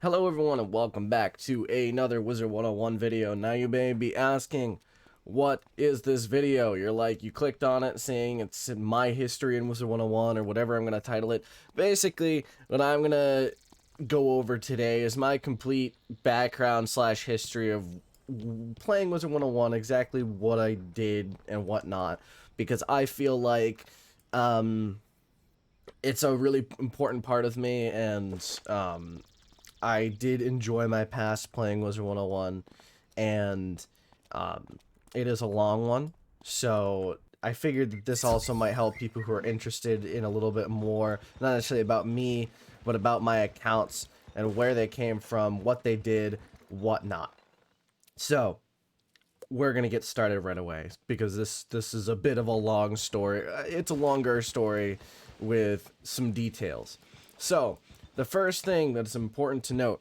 Hello everyone and welcome back to another Wizard101 video. Now you may be asking, what is this video? You're like, you clicked on it saying it's my history in Wizard101 or whatever I'm going to title it. Basically, what I'm going to go over today is my complete background slash history of playing Wizard101, exactly what I did and whatnot, because I feel like it's a really important part of me, and I did enjoy my past playing Wizard101, and it is a long one, so I figured that this also might help people who are interested in a little bit more, not necessarily about me, but about my accounts and where they came from, what they did, whatnot. So, we're gonna get started right away, because this is a bit of a long story. It's a longer story with some details. So, the first thing that's important to note,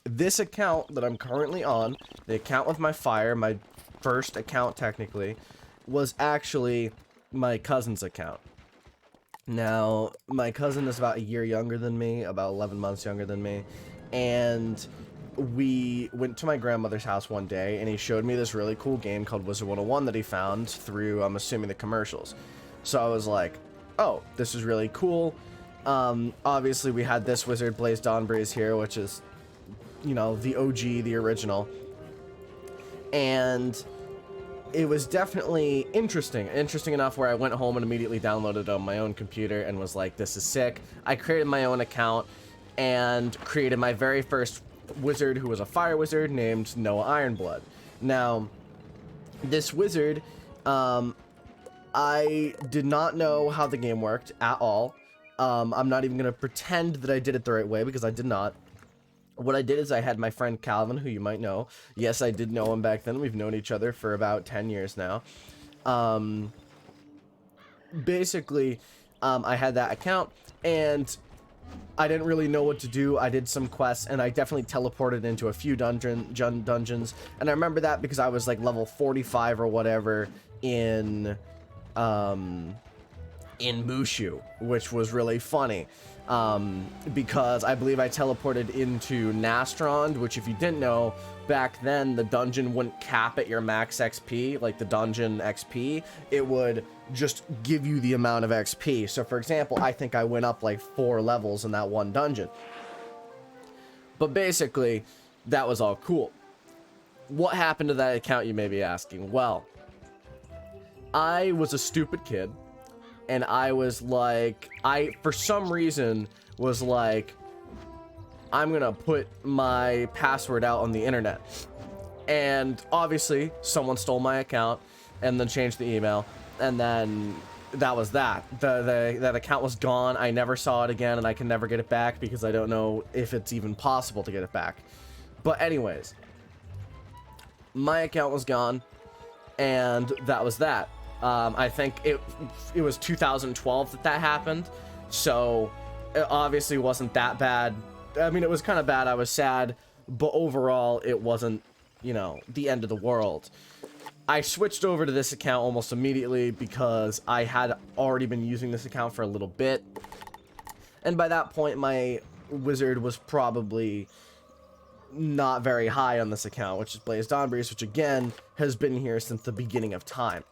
this account that I'm currently on, the account with my fire, my first account technically, was actually my cousin's account. Now, my cousin is about a year younger than me, about 11 months younger than me, and we went to my grandmother's house one day, and he showed me this really cool game called Wizard101 that he found through, I'm assuming, the commercials. So I was like, oh, this is really cool. Obviously we had this wizard, Blaze Dawnbreeze here, which is, you know, the OG, the original. And it was definitely interesting enough where I went home and immediately downloaded it on my own computer and was like, this is sick. I created my own account and created my very first wizard, who was a fire wizard named Noah Ironblood. Now, this wizard, I did not know how the game worked at all. I'm not even going to pretend that I did it the right way, because I did not. What I did is I had my friend Calvin, who you might know. Yes, I did know him back then. We've known each other for about 10 years now. Basically, I had that account, and I didn't really know what to do. I did some quests, and I definitely teleported into a few dungeons. And I remember that because I was like level 45 or whatever in Mushu, which was really funny, because I believe I teleported into Nastrond, which, if you didn't know, back then the dungeon wouldn't cap at your max XP, like the dungeon XP. It would just give you the amount of XP. So for example, I think I went up like 4 levels in that one dungeon. But basically, that was all cool. What happened to that account, you may be asking? Well, I was a stupid kid, and I was like, for some reason, was like, I'm gonna put my password out on the internet. And obviously, someone stole my account, and then changed the email, and then that was that. That account was gone. I never saw it again, and I can never get it back, because I don't know if it's even possible to get it back. But anyways, my account was gone, and that was that. I think it was 2012 that happened, so it obviously wasn't that bad. I mean, it was kind of bad. I was sad, but overall, it wasn't, you know, the end of the world. I switched over to this account almost immediately because I had already been using this account for a little bit, and by that point, my wizard was probably not very high on this account, which is Blaze Dawnbreeze, which again has been here since the beginning of time.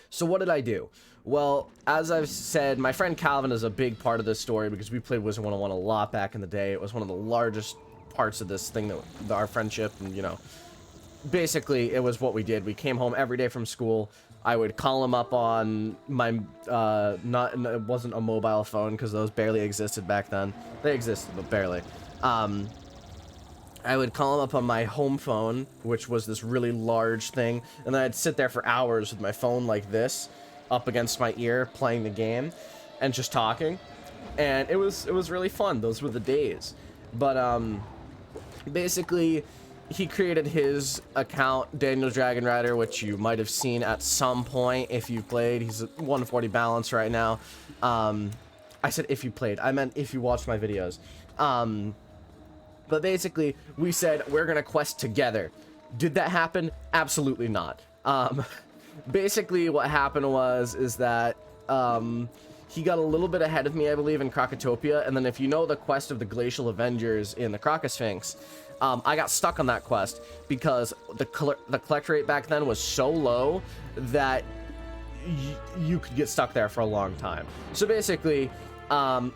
So what did I do? Well, as I've said, my friend Calvin is a big part of this story, because we played Wizard101 a lot back in the day. It was one of the largest parts of this thing, that our friendship, and, you know, basically it was what we did. We came home every day from school. I would call him up on my it wasn't a mobile phone, because those barely existed back then. They existed, but barely. I would call him up on my home phone, which was this really large thing, and then I'd sit there for hours with my phone like this, up against my ear, playing the game, and just talking. And it was really fun. Those were the days. But basically, he created his account, Daniel Dragon Rider, which you might have seen at some point if you played. He's at 140 balance right now. I said if you played. I meant if you watched my videos. But basically, we said, we're gonna quest together. Did that happen? Absolutely not. Basically, what happened is that he got a little bit ahead of me, I believe, in Crocotopia. And then if you know the quest of the Glacial Avengers in the Crocosphinx, I got stuck on that quest because the collect rate back then was so low that you could get stuck there for a long time. So basically,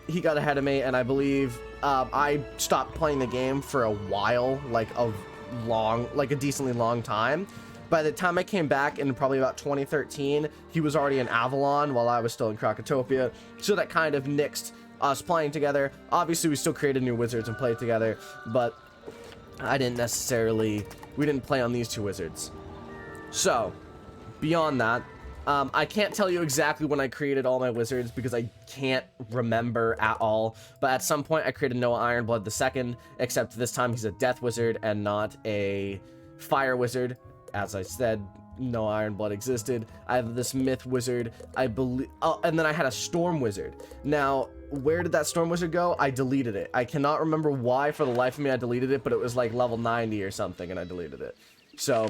he got ahead of me, and I believe I stopped playing the game for a while, like a decently long time. By the time I came back in probably about 2013, he was already in Avalon while I was still in Crocotopia. So that kind of nixed us playing together. Obviously, we still created new wizards and played together, but we didn't play on these two wizards. So, beyond that, I can't tell you exactly when I created all my wizards because I can't remember at all. But at some point, I created Noah Ironblood II, except this time he's a death wizard and not a fire wizard. As I said, no Ironblood existed. I have this myth wizard, I believe. Oh, and then I had a storm wizard. Now, where did that storm wizard go? I deleted it. I cannot remember why for the life of me I deleted it, but it was like level 90 or something, and I deleted it. So,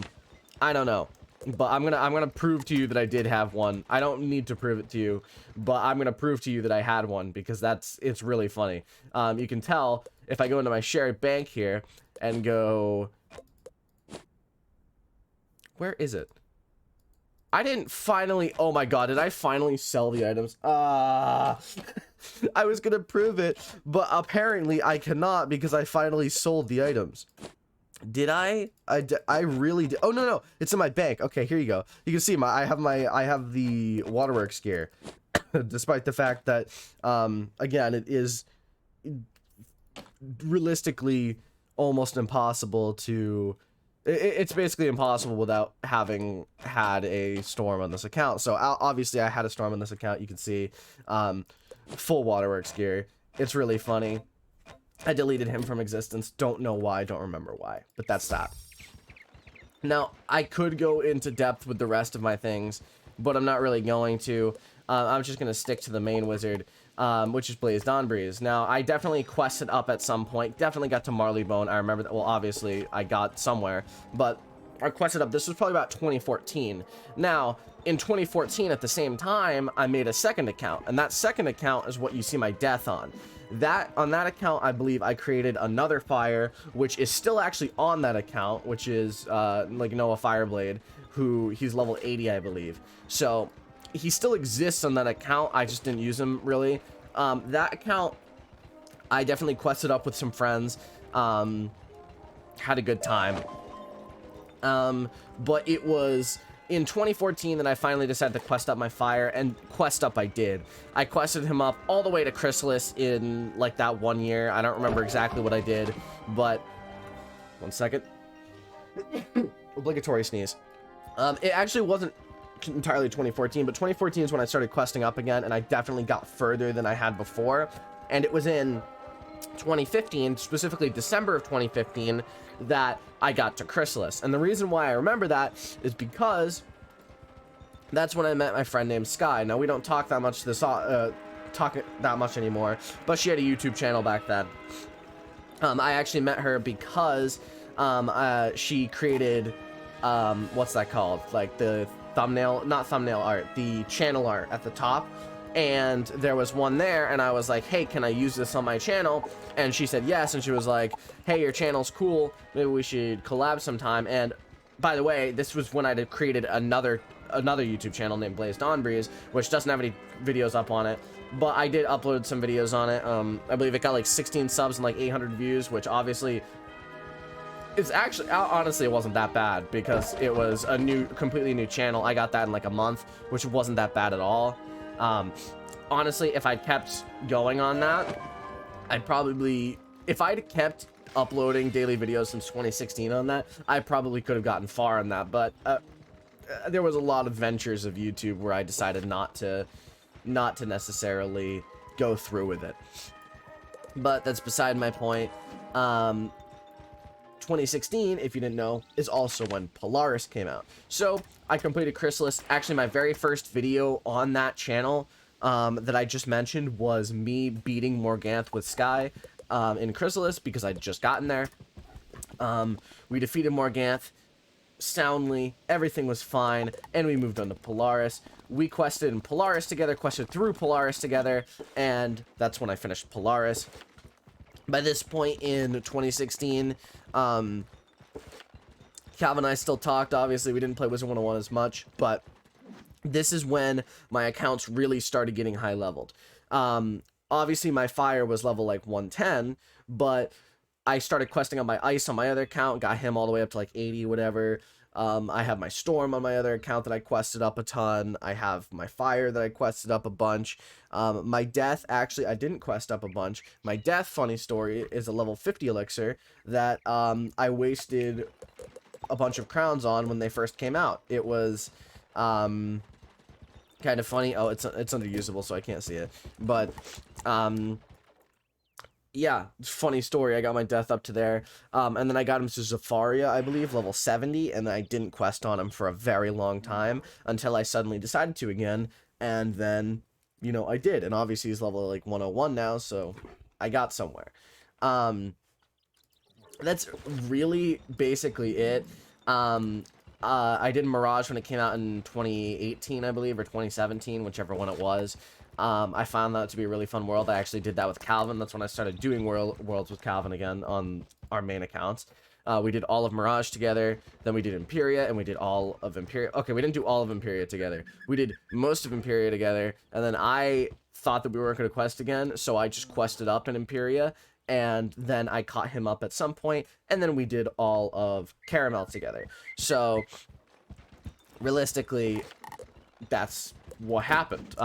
I don't know. But I'm gonna prove to you that I did have one. I don't need to prove it to you, but I'm gonna prove to you that I had one because it's really funny. You can tell if I go into my shared bank here and go. Where is it? I didn't finally... Oh my god, did I finally sell the items? I was gonna prove it, but apparently I cannot because I finally sold the items. Did I? I really did. Oh, no. It's in my bank. Okay, here you go. You can see I have the Waterworks gear. Despite the fact that, again, it is realistically almost impossible to... It's basically impossible without having had a storm on this account. So obviously I had a storm on this account. You can see full Waterworks gear. It's really funny. I deleted him from existence. Don't know why. Don't remember why. But that's that. Now, I could go into depth with the rest of my things, but I'm not really going to. I'm just going to stick to the main wizard, which is Blaze Dawnbreeze. Now, I definitely quested up at some point. Definitely got to Marleybone. I remember that. Well, obviously, I got somewhere. But I quested up. This was probably about 2014. Now, in 2014, at the same time, I made a second account. And that second account is what you see my death on. On that account, I believe I created another fire, which is still actually on that account, which is like Noah Fireblade, he's level 80, I believe. So he still exists on that account. I just didn't use him really. That account, I definitely quested up with some friends, had a good time. But it was in 2014 that I finally decided to quest up my fire, and quest up I did. I quested him up all the way to Chrysalis in like that 1 year. I don't remember exactly what I did, but 1 second. Obligatory sneeze. It actually wasn't entirely 2014, but 2014 is when I started questing up again, and I definitely got further than I had before. And it was in 2015, specifically December of 2015, that I got to Chrysalis. And the reason why I remember that is because that's when I met my friend named Sky. Now, we don't talk that much anymore, but she had a YouTube channel back then. I actually met her because she created what's that called, like the not thumbnail art, the channel art at the top. And there was one there, and I was like, hey, can I use this on my channel? And she said yes, and she was like, hey, your channel's cool, maybe we should collab sometime. And by the way, this was when I created another YouTube channel named Blaze Dawnbreeze, which doesn't have any videos up on it, but I did upload some videos on it. I believe it got like 16 subs and like 800 views, which obviously it's actually, honestly, it wasn't that bad because it was a completely new channel. I got that in like a month, which wasn't that bad at all. Honestly, if I'd kept going on that, if I'd kept uploading daily videos since 2016 on that, I probably could have gotten far on that. But there was a lot of ventures of YouTube where I decided not to necessarily go through with it. But that's beside my point. 2016, if you didn't know, is also when Polaris came out. So I completed Chrysalis. Actually, my very first video on that channel that I just mentioned was me beating Morganth with Sky in Chrysalis because I'd just gotten there. We defeated Morganth soundly, everything was fine, and we moved on to Polaris, we quested in Polaris together, quested through Polaris together, and that's when I finished Polaris. By this point in 2016, Calvin and I still talked. Obviously, we didn't play Wizard101 as much, but this is when my accounts really started getting high leveled. Obviously, my fire was level like 110, but I started questing on my ice on my other account, got him all the way up to like 80, whatever. I have my storm on my other account that I quested up a ton. I have my fire that I quested up a bunch. My death, actually, I didn't quest up a bunch. My death, funny story, is a level 50 elixir that I wasted a bunch of crowns on when they first came out. It was kind of funny. Oh, it's underusable, so I can't see it. But yeah, funny story. I got my death up to there, and then I got him to Zafaria, I believe, level 70, and I didn't quest on him for a very long time until I suddenly decided to again, and then, you know, I did, and obviously he's level like 101 now, so I got somewhere. That's really basically it. I did Mirage when it came out in 2018, I believe, or 2017, whichever one it was. I found that to be a really fun world. I actually did that with Calvin. That's when I started doing worlds with Calvin again on our main accounts. We did all of Mirage together, then we did Imperia, and we did all of Imperia. Okay, we didn't do all of Imperia together. We did most of Imperia together, and then I thought that we weren't going to quest again, so I just quested up in Imperia, and then I caught him up at some point, and then we did all of Caramel together. So, realistically, that's what happened.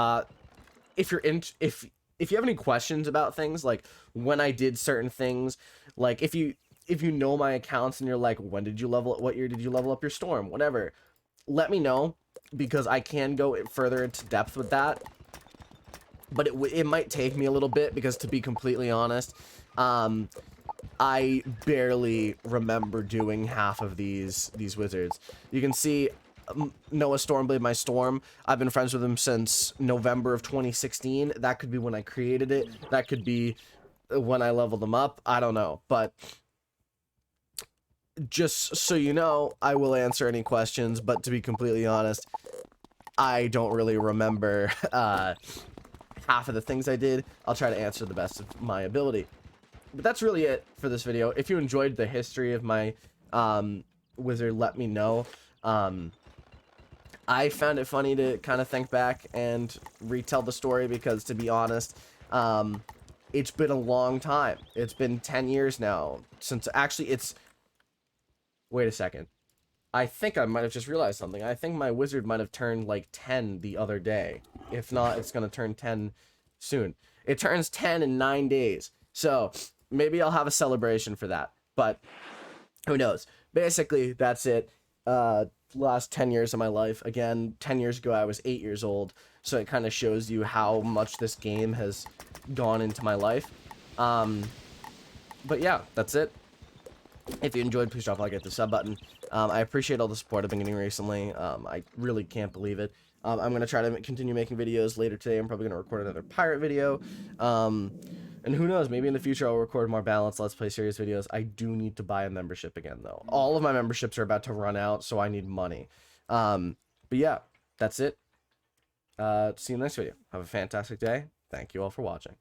If you have any questions about things, like when I did certain things, like if you know my accounts and you're like, when did you level, what year did you level up your storm, whatever, let me know, because I can go further into depth with that. But it might take me a little bit, because to be completely honest, I barely remember doing half of these wizards. You can see Noah Stormblade, my storm. I've been friends with him since November of 2016. That could be when I created it. That could be when I leveled them up. I don't know. But just so you know, I will answer any questions. But to be completely honest, I don't really remember half of the things I did. I'll try to answer the best of my ability. But that's really it for this video. If you enjoyed the history of my wizard, let me know. I found it funny to kind of think back and retell the story, because, to be honest, it's been a long time. It's been 10 years now since, actually, it's, wait a second. I think I might have just realized something. I think my wizard might have turned like 10 the other day. If not, it's going to turn 10 soon. It turns 10 in 9 days. So maybe I'll have a celebration for that, but who knows? Basically, that's it. Last 10 years of my life. Again, 10 years ago I was 8 years old, so it kind of shows you how much this game has gone into my life. But yeah, that's it. If you enjoyed, please drop a like, hit the sub button. I appreciate all the support I've been getting recently. I really can't believe it. I'm going to try to continue making videos later today. I'm probably going to record another pirate video. And who knows, maybe in the future I'll record more balanced Let's Play series videos. I do need to buy a membership again, though. All of my memberships are about to run out, so I need money. But yeah, that's it. See you in the next video. Have a fantastic day. Thank you all for watching.